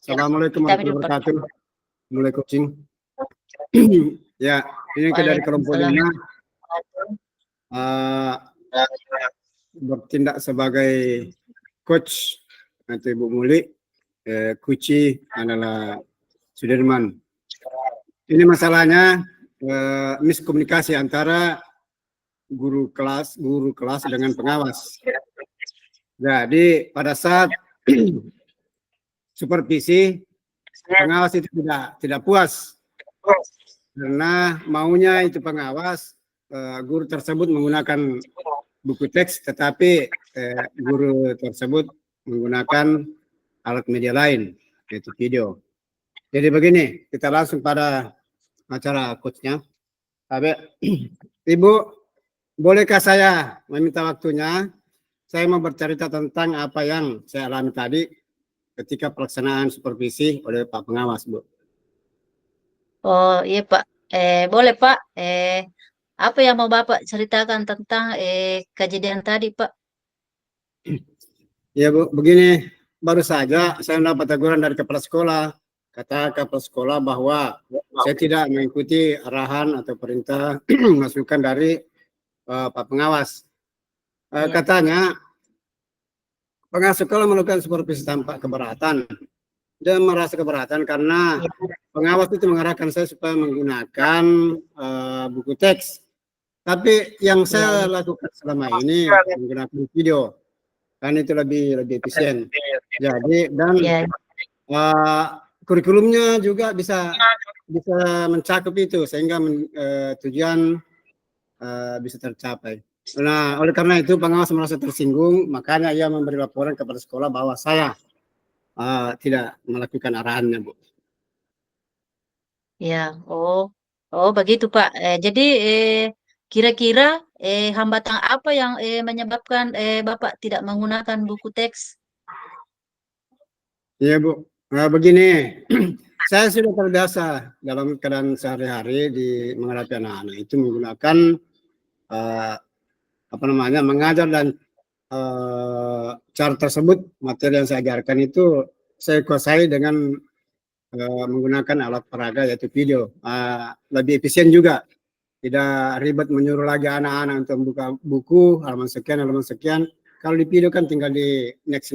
Assalamualaikum Kami warahmatullahi dulu, Pak. wabarakatuh. Mulai coaching. Ya, ini ke dari kelompok 5 bertindak sebagai coach atau Ibu Muli, Kuci adalah Sudirman. Ini masalahnya miskomunikasi antara guru kelas dengan pengawas. Jadi pada saat supervisi, pengawas itu tidak puas karena maunya itu pengawas guru tersebut menggunakan buku teks, tetapi guru tersebut menggunakan alat media lain, yaitu video. Jadi begini, kita langsung pada acara coachnya. Ibu, bolehkah saya meminta waktunya? Saya mau bercerita tentang apa yang saya alami tadi ketika pelaksanaan supervisi oleh Pak Pengawas, Bu. Oh iya Pak, boleh Pak. Apa yang mau Bapak ceritakan tentang kejadian tadi Pak? Ya Bu, begini, baru saja saya mendapat teguran dari kepala sekolah. Kata kepala sekolah bahwa saya tidak mengikuti arahan atau perintah masukan dari Pak Pengawas. Katanya pengawas sekolah melakukan supervisi tanpa keberatan. Dia merasa keberatan karena pengawas itu mengarahkan saya supaya menggunakan buku teks. Tapi yang saya lakukan selama ini menggunakan video, kan itu lebih efisien. Jadi dan kurikulumnya juga bisa mencakup itu sehingga tujuan bisa tercapai. Nah, oleh karena itu pengawas merasa tersinggung, makanya ia memberi laporan kepada sekolah bahwa saya tidak melakukan arahannya, Bu. Ya, oh begitu Pak. Jadi kira-kira hambatan apa yang menyebabkan Bapak tidak menggunakan buku teks? Iya Bu, begini, saya sudah terbiasa dalam keadaan sehari-hari di menghadapi anak-anak itu menggunakan mengajar dan cara tersebut, materi yang saya ajarkan itu saya kuasai dengan menggunakan alat peraga yaitu video. Lebih efisien juga, tidak ribet menyuruh lagi anak-anak untuk membuka buku halaman sekian. Kalau di video kan tinggal di next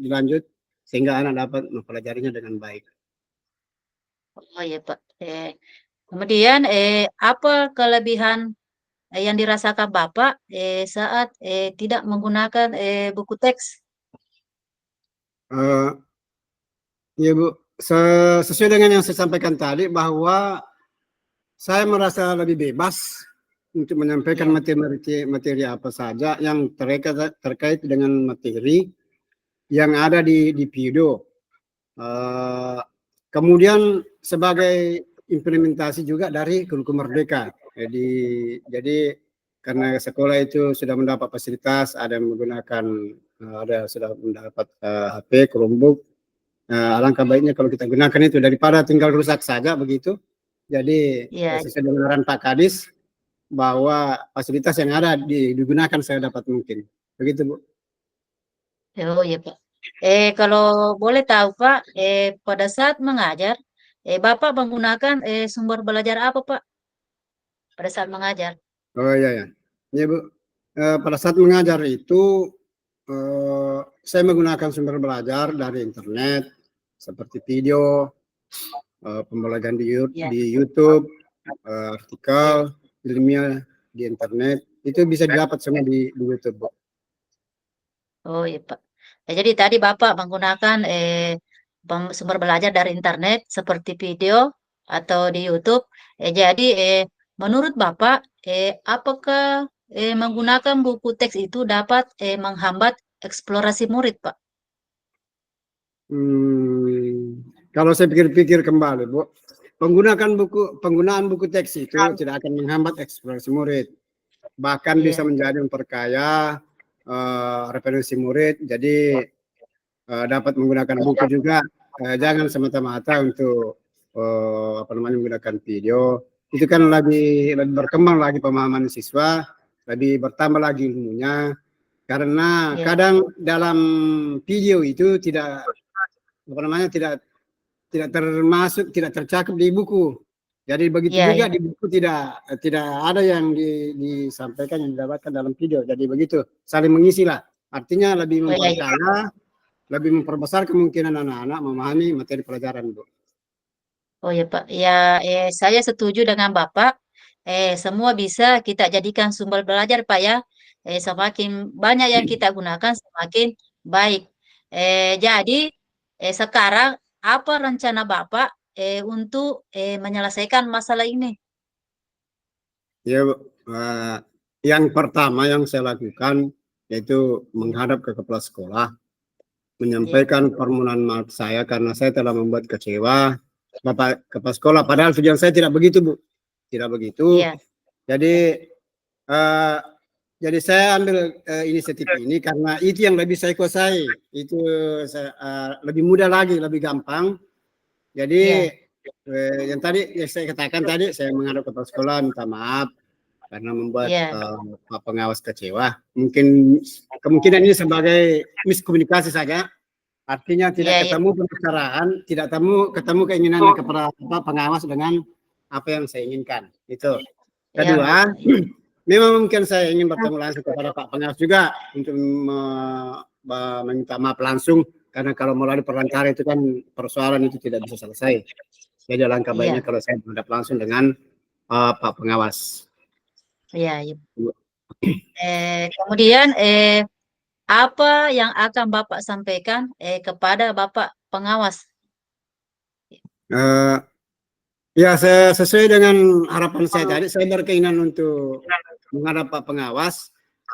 dilanjut sehingga anak dapat mempelajarinya dengan baik. Oh iya Pak. Kemudian apa kelebihan yang dirasakan Bapak saat tidak menggunakan buku teks? Ya Bu, sesuai dengan yang saya sampaikan tadi bahwa saya merasa lebih bebas untuk menyampaikan materi apa saja yang terkait dengan materi yang ada di video. Kemudian sebagai implementasi juga dari kurikulum Merdeka. Jadi karena sekolah itu sudah mendapat fasilitas, ada yang menggunakan, ada sudah mendapat HP, Chromebook. Alangkah baiknya kalau kita gunakan itu daripada tinggal rusak saja begitu. Jadi sesuai dengan arahan Pak Kadis bahwa fasilitas yang ada digunakan saya dapat mungkin. Begitu Bu. Oh iya Pak. Kalau boleh tahu Pak, pada saat mengajar, Bapak menggunakan sumber belajar apa Pak? Pada saat mengajar? Oh iya. Ya Bu, pada saat mengajar itu saya menggunakan sumber belajar dari internet seperti video, pembelajaran di YouTube, artikel ilmiah di internet itu bisa didapat semua di YouTube, Bu. Oh iya Pak. Jadi tadi Bapak menggunakan sumber belajar dari internet seperti video atau di YouTube. Jadi menurut Bapak, apakah menggunakan buku teks itu dapat menghambat eksplorasi murid, Pak? Kalau saya pikir-pikir kembali, Bu, penggunaan buku teks itu tidak akan menghambat eksplorasi murid, bahkan bisa menjadi memperkaya referensi murid. Jadi dapat menggunakan buku juga, jangan semata-mata untuk menggunakan video. Itu kan lebih berkembang lagi pemahaman siswa, lebih bertambah lagi ilmunya. Karena kadang dalam video itu tidak apa namanya tidak termasuk, tidak tercakup di buku. Jadi begitu Iya, juga iya. di buku tidak ada yang disampaikan yang didapatkan dalam video. Jadi begitu, saling mengisi lah. Artinya lebih Oh iya, iya. memperkaya, lebih memperbesar kemungkinan anak-anak memahami materi pelajaran, Bu. Oh ya Pak, ya saya setuju dengan Bapak. Semua bisa kita jadikan sumber belajar Pak ya. Semakin banyak yang kita gunakan semakin baik. Jadi sekarang apa rencana Bapak untuk menyelesaikan masalah ini? Ya, yang pertama yang saya lakukan yaitu menghadap ke kepala sekolah, Ya, menyampaikan permohonan maaf saya karena saya telah membuat kecewa Bapak kepala sekolah. Padahal tujuan saya tidak begitu, Bu. Tidak begitu. iya, Jadi eh, jadi saya ambil inisiatif ini karena itu yang lebih saya kuasai. Itu lebih mudah lagi, lebih gampang. Jadi iya, yang tadi yang saya katakan tadi, saya menghadap kepala sekolah minta maaf karena membuat iya, Pak pengawas kecewa. Mungkin kemungkinan ini sebagai miskomunikasi saja. Artinya iya, tidak iya, ketemu pembicaraan, tidak ketemu keinginannya kepada pengawas dengan apa yang saya inginkan. Itu. iya Kedua, Bapak. Iya, memang mungkin saya ingin bertemu langsung kepada Pak pengawas juga untuk meminta maaf langsung karena kalau melalui perantara itu kan persoalan itu tidak bisa selesai. Jadi alangkah baiknya iya, kalau saya berhadapan langsung dengan Pak pengawas. iya, iya. Kemudian apa yang akan Bapak sampaikan kepada Bapak pengawas? Eh, ya, saya sesuai dengan harapan saya tadi, saya berkeinginan untuk menghadap Pak pengawas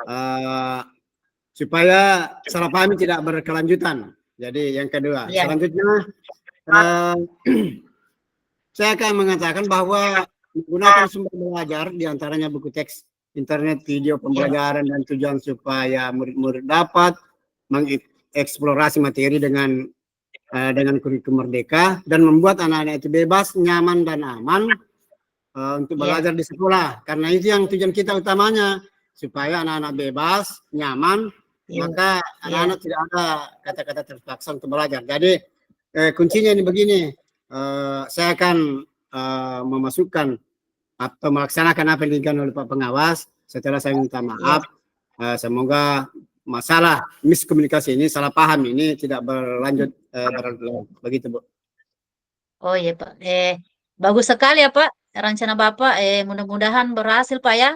eh, supaya salah paham tidak berkelanjutan. Jadi yang kedua, Iya, selanjutnya eh, saya akan mengatakan bahwa menggunakan sumber belajar diantaranya buku teks, internet, video iya, pembelajaran dan tujuan supaya murid-murid dapat mengeksplorasi materi dengan kurikulum merdeka dan membuat anak-anak itu bebas, nyaman dan aman untuk iya, belajar di sekolah. Karena itu yang tujuan kita utamanya supaya anak-anak bebas, nyaman, iya, maka iya, anak-anak tidak ada kata-kata terpaksa untuk belajar. Jadi kuncinya ini begini, saya akan memasukkan atau melaksanakan apa yang diinginkan oleh Pak Pengawas. Setelah saya minta iya. maaf, semoga masalah miskomunikasi ini, salah paham ini tidak berlanjut begitu, Bu. Oh iya Pak. Bagus sekali ya Pak. Rencana Bapak mudah-mudahan berhasil Pak ya.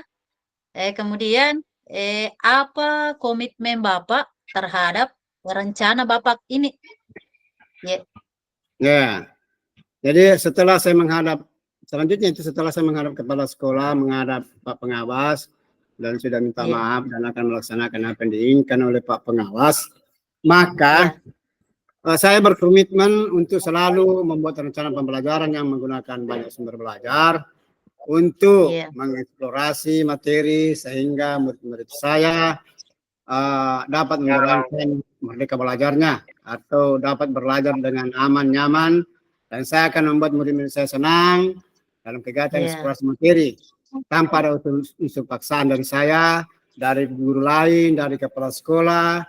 Kemudian apa komitmen Bapak terhadap rencana Bapak ini? Ya, Ya, jadi selanjutnya itu setelah saya menghadap kepala sekolah, menghadap Pak Pengawas, dan sudah minta iya, maaf dan akan melaksanakan apa yang diinginkan oleh Pak Pengawas, maka iya, saya berkomitmen untuk selalu membuat rencana pembelajaran yang menggunakan banyak sumber belajar untuk iya, mengeksplorasi materi sehingga murid-murid saya dapat menjalankan merdeka belajarnya atau dapat belajar dengan aman, nyaman, dan saya akan membuat murid-murid saya senang dalam kegiatan iya, eksplorasi materi tanpa ada unsur paksaan dari saya, dari guru lain, dari kepala sekolah,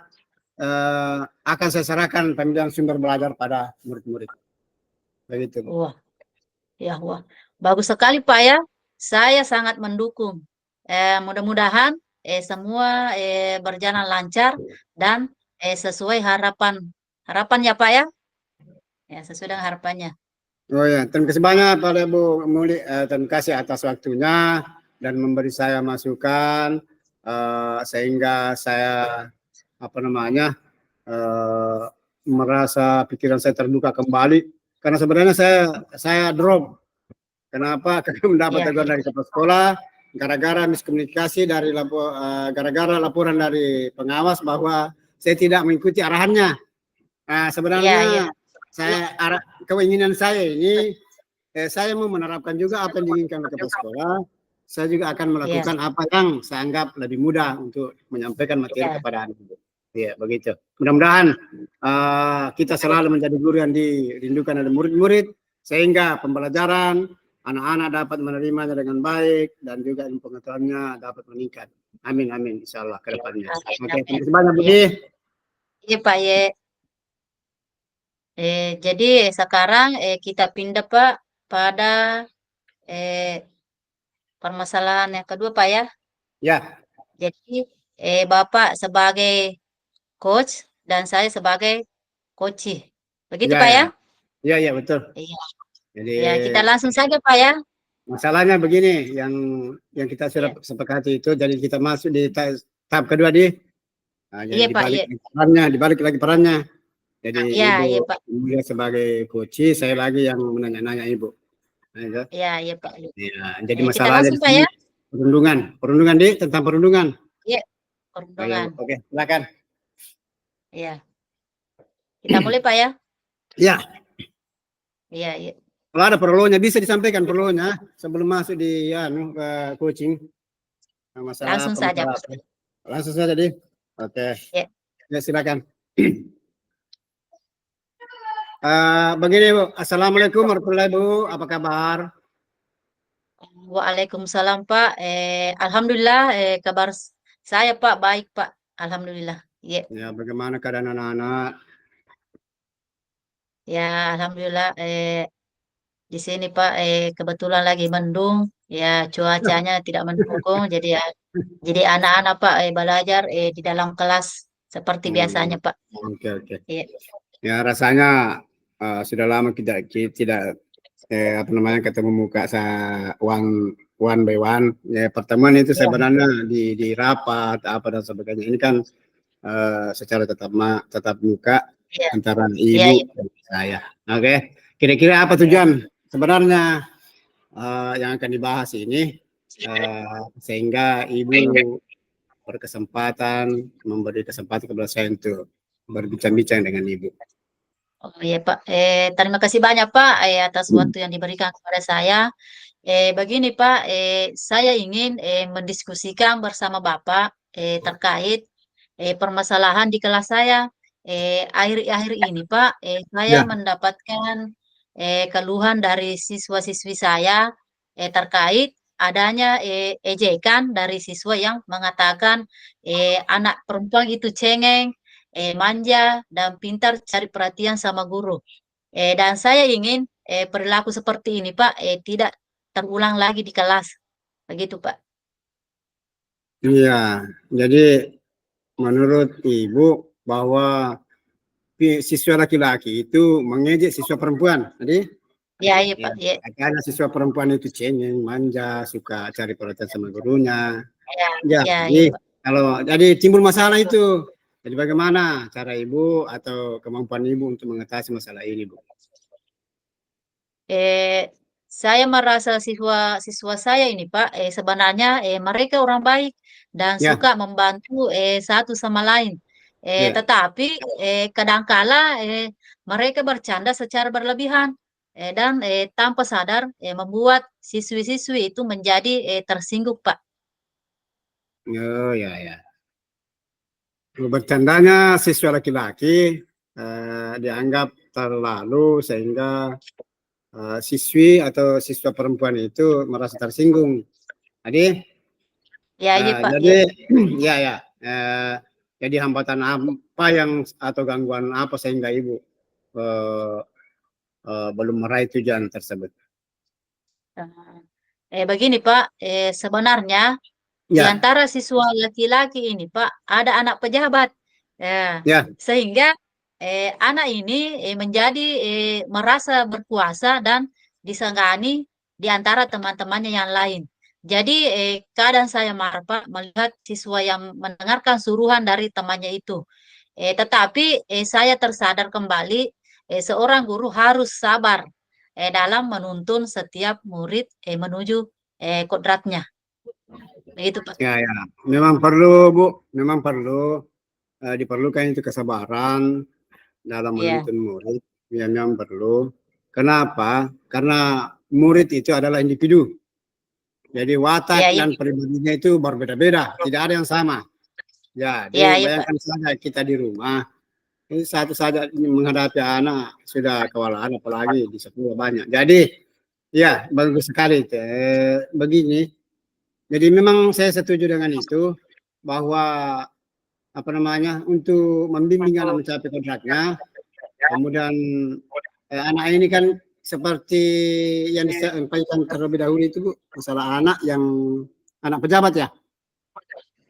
akan saya serahkan pemilihan sumber belajar pada murid-murid. Begitu, Bu. wah, ya, wah. Bagus sekali Pak ya. Saya sangat mendukung. Mudah-mudahan semua berjalan lancar dan sesuai harapan ya Pak ya. Ya, sesuai dengan harapannya. Oh ya, terima kasih banyak pada Bu Muli, terima kasih atas waktunya dan memberi saya masukan sehingga saya apa namanya merasa pikiran saya terbuka kembali karena sebenarnya saya drop. Kenapa? Karena mendapat Iya, teguran iya, dari kepala sekolah gara-gara miskomunikasi gara-gara laporan dari pengawas bahwa saya tidak mengikuti arahannya. Nah, iya, iya, sebenarnya keinginan saya ini saya mau menerapkan juga apa yang diinginkan oleh kepala sekolah. Saya juga akan iya, melakukan apa yang saya anggap lebih mudah untuk menyampaikan materi iya, kepada anak. Iya, begitu. Mudah-mudahan kita selalu menjadi guru yang dirindukan oleh murid-murid sehingga pembelajaran anak-anak dapat menerimanya dengan baik dan juga ilmu pengetahuannya dapat meningkat. Amin, amin, insya Allah ke depannya. amin, Oke, terima amin. kasih banyak, Iya, Budi. iya Pak, ya. Jadi sekarang kita pindah Pak pada eh, permasalahan yang kedua Pak ya. Ya, Jadi Bapak sebagai coach dan saya sebagai coach. Begitu ya, Pak ya, ya? ya, ya, betul. Iya. Jadi Ya, kita langsung saja Pak ya. masalahnya begini, yang kita sudah Iya. sepakati itu, jadi kita masuk di tahap kedua di, jadi Iya Pak, iya. dibalik lagi perannya. Jadi Iya, iya ibu Pak. dia sebagai coach, saya lagi yang menanya-nanya ibu. Nah, itu. Iya, iya Pak. Iya. Ya, jadi Kita masalahnya langsung di Pak sini ya. perundungan di tentang perundungan. Iya, Oh ya, perundungan. oke, silakan. Iya. Kita mulai Pak ya. Ya, Iya, iya. kalau ada perlunya bisa disampaikan perlunya sebelum masuk di ya, ke coaching. Nah, masalah Langsung saja pemasaran. Pak. Langsung saja di. Oke, Iya. ya silakan. Begini Bu, Assalamualaikum warahmatullahi Bu, apa kabar? Waalaikumsalam Pak. Alhamdulillah kabar saya Pak baik Pak. Alhamdulillah. Iya. Ya, bagaimana keadaan anak-anak? Ya, alhamdulillah di sini Pak kebetulan lagi mendung. Ya, cuacanya tidak mendukung jadi anak-anak Pak belajar di dalam kelas seperti biasanya Hmm, Pak. oke, oke. Iya. Ya, rasanya sudah lama tidak apa namanya ketemu muka one by one. Ya, pertemuan itu Iya. sebenarnya di rapat apa dan sebagainya. Ini kan secara tetap muka Iya. antara Iya, ibu iya. dan saya. Oke, kira-kira apa Iya. tujuan sebenarnya yang akan dibahas ini sehingga ibu berkesempatan memberi kesempatan kepada saya untuk berbincang-bincang dengan ibu. Oh iya Pak, terima kasih banyak Pak atas waktu yang diberikan kepada saya. Begini Pak, saya ingin mendiskusikan bersama Bapak terkait permasalahan di kelas saya. Akhir-akhir ini Pak, saya Ya, mendapatkan keluhan dari siswa-siswi saya terkait adanya ejekan dari siswa yang mengatakan anak perempuan itu cengeng, manja, dan pintar cari perhatian sama guru. Dan saya ingin perilaku seperti ini Pak tidak terulang lagi di kelas. Begitu Pak. iya. Jadi menurut ibu bahwa siswa laki-laki itu mengejek siswa perempuan. Jadi Ya, iya ya, Pak. Ya, karena siswa perempuan itu cengeng, manja, suka cari perhatian sama gurunya. ya, ya, Jadi iya Pak. jadi timbul masalah itu. Jadi bagaimana cara ibu atau kemampuan ibu untuk mengatasi masalah ini, Bu? Eh, saya merasa siswa-siswa saya ini Pak, sebenarnya mereka orang baik dan Ya, suka membantu satu sama lain. ya. Tetapi kadangkala mereka bercanda secara berlebihan dan tanpa sadar membuat siswi-siswi itu menjadi tersinggung Pak. Oh, ya, ya. Bercandanya siswa laki-laki dianggap terlalu sehingga siswi atau siswa perempuan itu merasa tersinggung. Jadi, Ya, iya Pak. jadi Ya. ya, ya. Jadi hambatan apa yang atau gangguan apa sehingga ibu eh, belum meraih tujuan tersebut? Begini Pak, sebenarnya di Ya, antara siswa laki-laki ini Pak, ada anak pejabat. Ya, ya, sehingga anak ini menjadi merasa berkuasa dan disegani di antara teman-temannya yang lain. Jadi keadaan saya marah Pak melihat siswa yang mendengarkan suruhan dari temannya itu. Tetapi saya tersadar kembali seorang guru harus sabar dalam menuntun setiap murid menuju kodratnya. Begitu Pak. ya, ya. Memang perlu, Bu. Memang perlu diperlukan itu kesabaran dalam Iya, menuntun murid. Ya, memang perlu. Kenapa? Karena murid itu adalah individu. Jadi iya, watak iya, dan pribadinya itu berbeda-beda, tidak ada yang sama. iya, Jadi iya Pak. bayangkan saja kita di rumah, ini satu saja menghadapi anak sudah kewalahan, apalagi di sekolah banyak. Jadi ya bagus sekali. Begini, jadi memang saya setuju dengan itu bahwa apa namanya untuk membimbing anak mencapai kodratnya Kemudian anak ini kan seperti yang disampaikan terlebih dahulu itu Bu, masalah anak pejabat ya.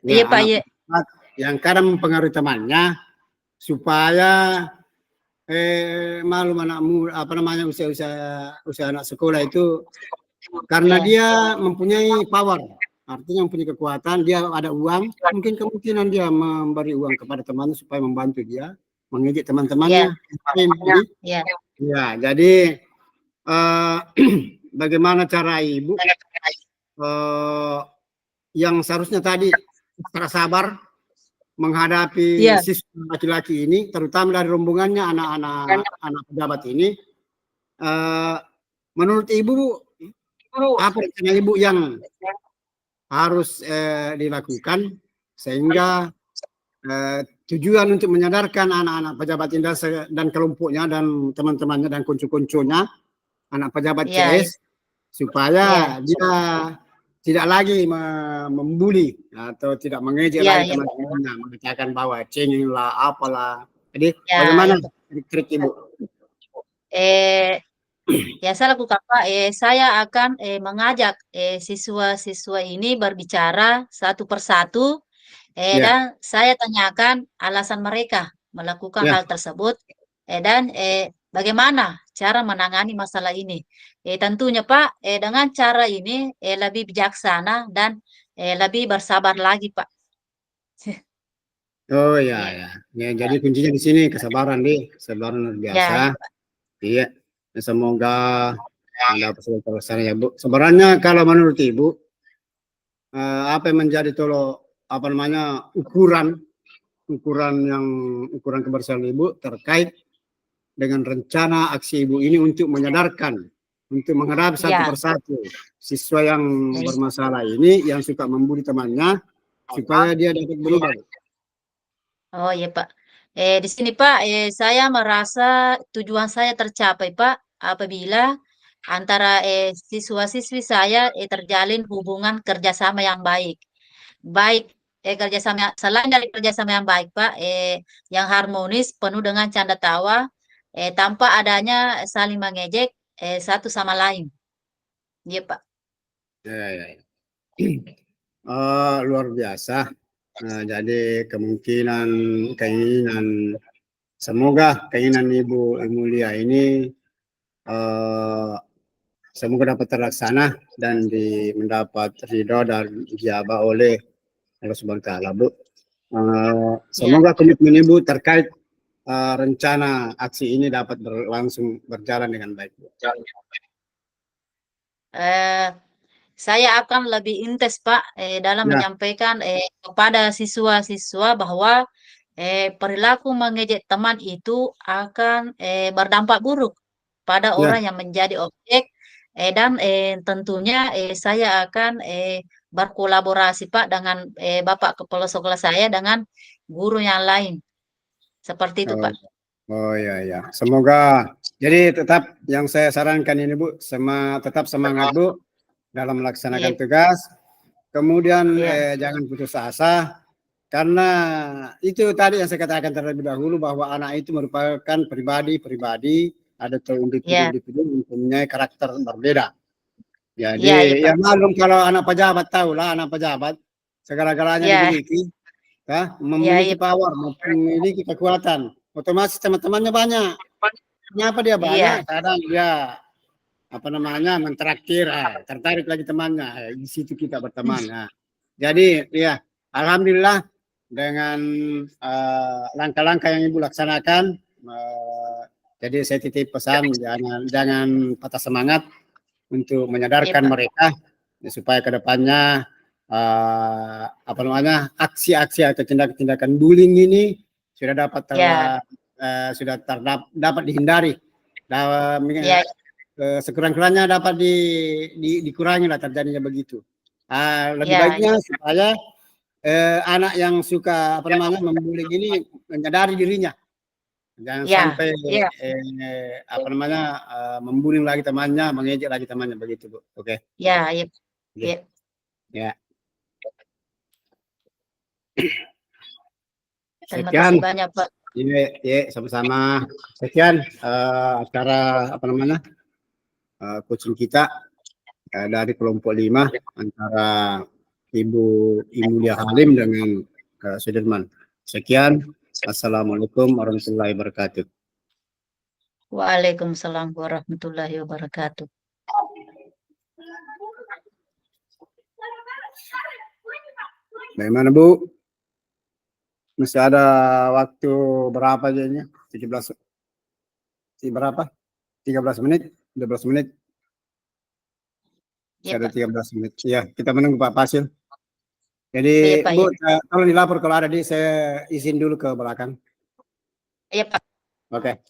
Iya Ya, Pak, anak iya. pejabat yang kadang mempengaruhi temannya supaya malum anakmu apa namanya usia anak sekolah itu karena Iya, dia mempunyai power, artinya mempunyai kekuatan, dia ada uang, mungkin kemungkinan dia memberi uang kepada temannya supaya membantu dia mengejek iya, teman-temannya. Jadi iya, ya, jadi eh, bagaimana cara ibu eh, yang seharusnya tadi secara sabar menghadapi iya. siswa laki-laki ini, terutama dari rombongannya anak pejabat ini. Eh, menurut ibu, apa rencana ibu yang harus dilakukan sehingga tujuan untuk menyadarkan anak-anak pejabat ini dan kelompoknya dan teman-temannya dan kuncu-kuncunya anak pejabat Iya, iya, CS supaya iya, dia tidak lagi membuli atau tidak mengejek iya, lagi iya, teman-temannya, mengatakan bahwa cengeng lah, apalah. Jadi iya, bagaimana iya. trik ibu? Eh, ya saya lakukan Pak, saya akan mengajak siswa-siswa ini berbicara satu persatu, Ya, dan saya tanyakan alasan mereka melakukan ya. hal tersebut, dan bagaimana cara menangani masalah ini. Tentunya Pak, dengan cara ini lebih bijaksana dan lebih bersabar lagi Pak. Oh ya, Iya, ya. Ya, jadi kuncinya di sini kesabaran deh, kesabaran luar iya, biasa. iya Pak. Iya, semoga mendapat terlaksana ya Bu. Sebenarnya kalau menurut Ibu, apa yang menjadi apa namanya ukuran kebersihan Ibu terkait dengan rencana aksi Ibu ini untuk menyadarkan, untuk menghadapi satu Iya, persatu siswa yang iya, bermasalah ini, yang suka membuli temannya, supaya dia dapat iya. berubah. Oh iya Pak. Di sini Pak, saya merasa tujuan saya tercapai Pak, apabila antara siswa-siswi saya terjalin hubungan kerjasama yang baik. Baik kerjasama selain dari kerjasama yang baik Pak, yang harmonis penuh dengan canda tawa, tanpa adanya saling mengejek satu sama lain. Iya Pak. Ya, ya, ya. Oh, luar biasa. Jadi keinginan, semoga keinginan Ibu Mulia ini eh, semoga dapat terlaksana dan mendapat ridho dan ijabah oleh Allah Subhanahu wa Ta'ala, Bu. Ya. Semoga komitmen Ibu terkait rencana aksi ini dapat berjalan dengan baik, Bu. Eh, Saya akan lebih intens, Pak, dalam Ya, menyampaikan kepada siswa-siswa bahwa perilaku mengejek teman itu akan berdampak buruk pada ya. orang yang menjadi objek, dan tentunya saya akan berkolaborasi, Pak, dengan Bapak Kepala Sekolah saya dengan guru yang lain. Seperti itu, Oh, Pak. oh ya, ya. Semoga jadi tetap yang saya sarankan ini Bu, tetap semangat Bu dalam Iya, melaksanakan tugas. Kemudian iya, jangan putus asa karena itu tadi yang saya katakan terlebih dahulu bahwa anak itu merupakan pribadi-pribadi atau iya, individu-individu yang mempunyai karakter berbeda. iya, iya, Jadi Pak. ya maklum kalau anak pejabat tahulah anak pejabat segala-galanya Iya, dimiliki, ya, iya, memiliki iya, power, memiliki kekuatan. Otomatis teman-temannya banyak. Kenapa dia banyak? iya, Kadang dia apa namanya mentraktir, tertarik lagi temannya, di situ kita berteman. Jadi ya alhamdulillah dengan langkah-langkah yang ibu laksanakan, jadi saya titip pesan jangan patah semangat untuk iya, menyadarkan Pak. mereka supaya kedepannya apa namanya aksi-aksi atau tindakan-tindakan bullying ini sudah Iya, dapat dihindari. iya, Sekurang-kurangnya dapat dikurangi lah terjadinya begitu. Lebih iya, baiknya supaya anak yang suka apa namanya membuli ini menyadari dirinya, jangan iya, sampai iya. apa namanya membuli lagi temannya, mengejek lagi temannya begitu Bu. Oke, Ya, iya, oke, iya. ya. Terima kasih Sekian, banyak, Pak. Iya, iya, sama-sama. Sekian acara apa namanya coaching kita dari kelompok 5 antara Ibu Imulia Halim dengan Sudirman. Sekian. Assalamualaikum warahmatullahi wabarakatuh. Waalaikumsalam warahmatullahi wabarakatuh. Bagaimana Bu? Masih ada waktu berapa jadinya? 17 berapa? 13 menit? 12 menit? Masih Iya ada Pak. 13 menit. Iya, kita menunggu Pak Pasil. Jadi Iya Pak. Bu, Iya. tolong dilapor kalau ada, saya izin dulu ke belakang. Iya Pak. Oke.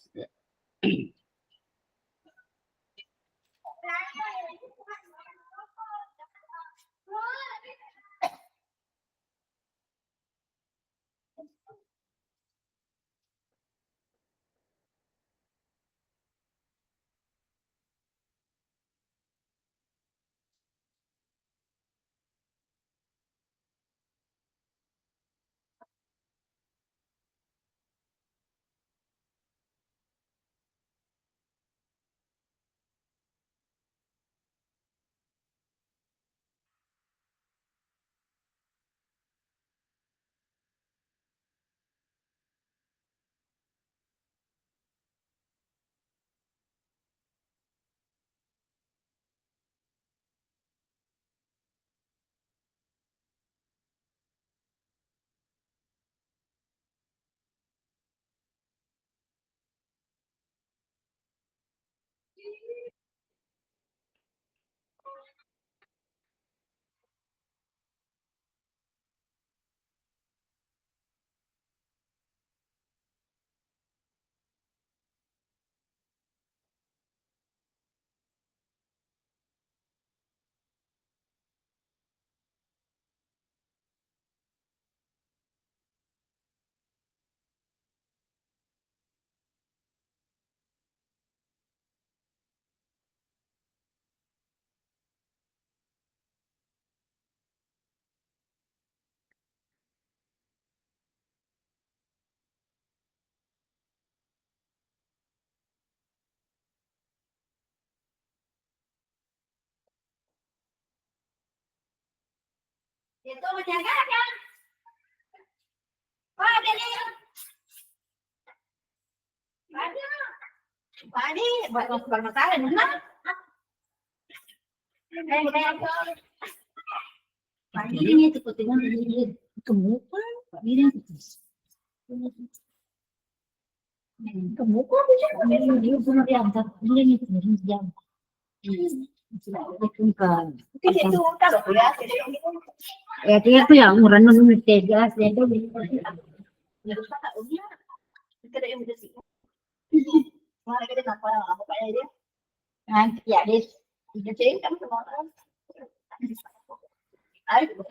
Itu menjaga kan? Pak, ini. Pak, ini buat masalah nih. Pak, ini sepertinya kemuka. Pak, ini kemuka dia punya diangkat. Ini jam. Ya, dia tuh yang murah nunggu tegas ya itu. Nanti ya deh, jadi kan semua orang. Ayo,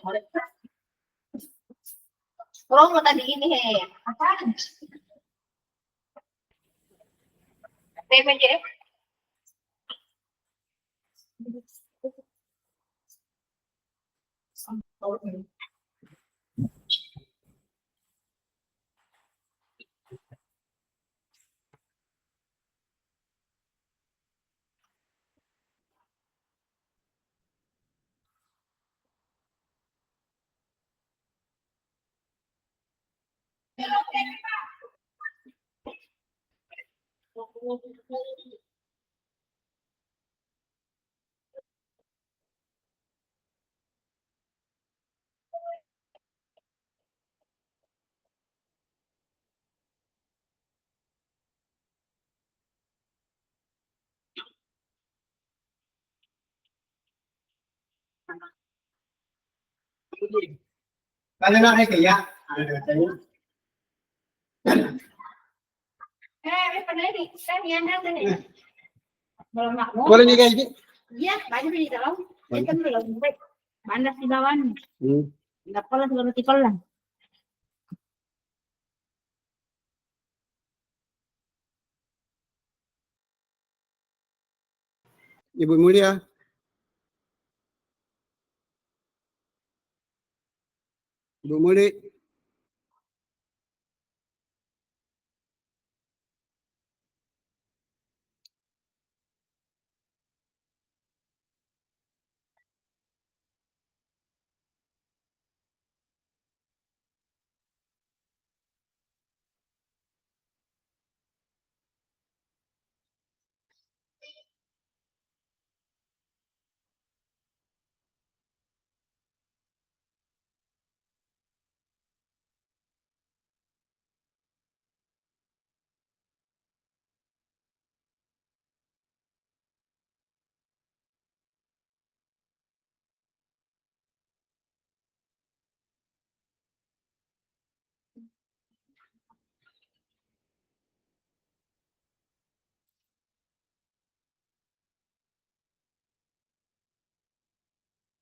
promo tadi ini he, apa? PPJ. Kalian naik ya? Boleh nih guys. Iya, banyak di dalam. Itu belum baik. Panas di bawah. Enggak polos baru tipol lah. Ibu Mulia. Ibu Muli.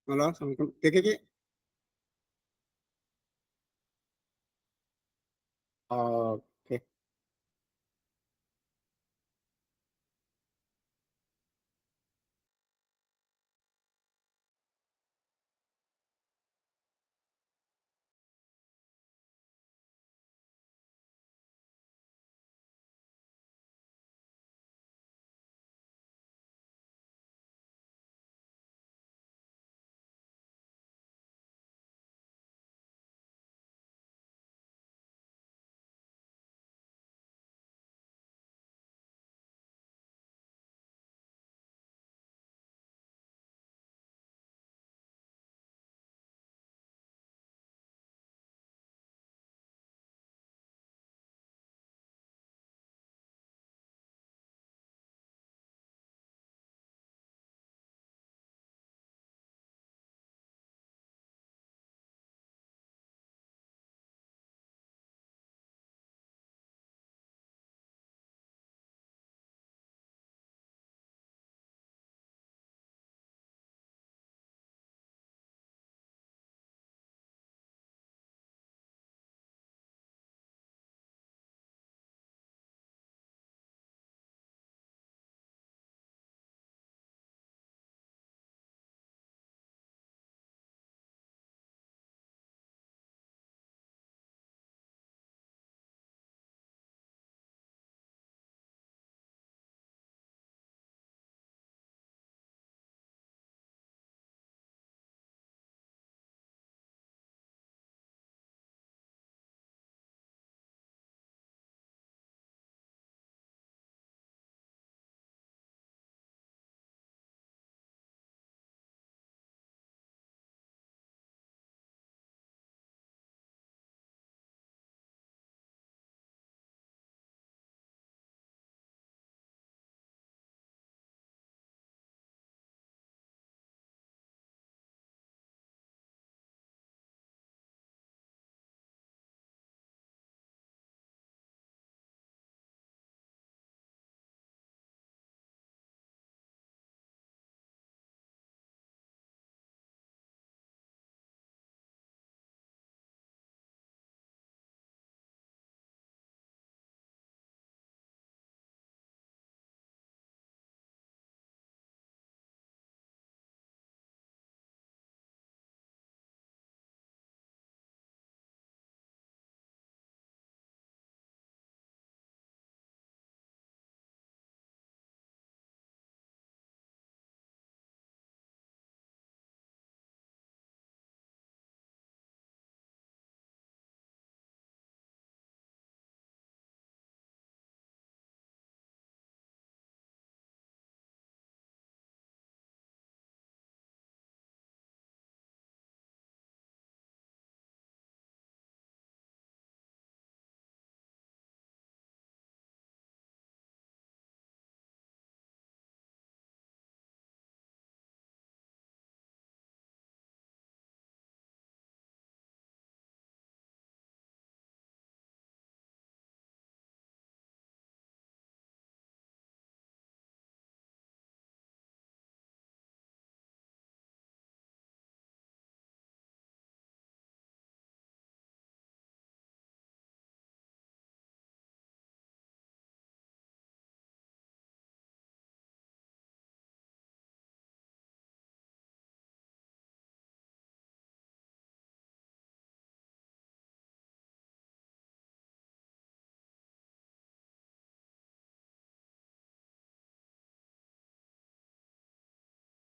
Halo, Assalamualaikum. Kiki. Oh,